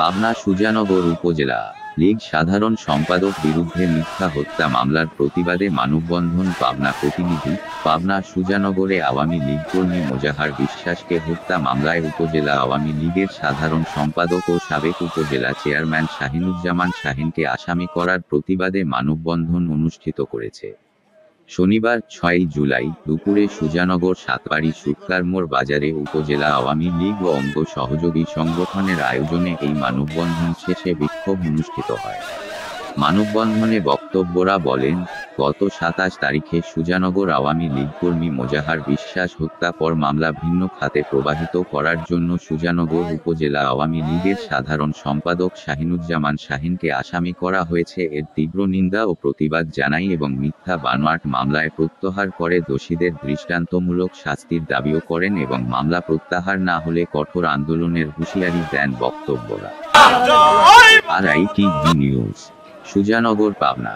পাবনা সুজানগর উপজেলা লীগ সাধারণ সম্পাদক বিরুদ্ধে মিথ্যা হত্যা মামলার প্রতিবাদে মানববন্ধন। পাবনা প্রতিনিধি। পাবনা সুজানগরে আওয়ামী লীগ কর্মী মোজাহার বিশ্বাসকে হত্যা মামলায় উপজেলা আওয়ামী লীগের সাধারণ সম্পাদক ও সাবেক উপজেলা চেয়ারম্যান শাহিনুজ্জামান শাহিনকে আসামি করার প্রতিবাদে মানববন্ধন অনুষ্ঠিত করেছে। শনিবার ৬ জুলাই দুপুরে সুজানগর সাতবাড়ি শুক্লারমোড় বাজারে উপজেলা আওয়ামী লীগ ও অঙ্গ সহযোগী সংগঠনের আয়োজনে এই মানববন্ধন শেষে বিক্ষোভ অনুষ্ঠিত হয়। মানববন্ধনে বক্তব্যরা বলেন, গত ২৭ তারিখে সুজানগর আওয়ামী লীগ কর্মী মোজাহার বিশ্বাস হত্যা পর মামলা ভিন্ন খাতে প্রবাহিত করার জন্য সুজানগর উপজেলা আওয়ামী লীগের সাধারণ সম্পাদক শাহিনুজ্জামান শাহিনকে আসামি করা হয়েছে। এর তীব্র নিন্দা ও প্রতিবাদ জানাই এবং মিথ্যা বানোয়াট মামলায় প্রত্যাহার করে দোষীদের দৃষ্টান্তমূলক শাস্তির দাবিও করেন এবং মামলা প্রত্যাহার না হলে কঠোর আন্দোলনের হুঁশিয়ারি দেন বক্তব্যরা। RITV news, Sujanagar, Pabna.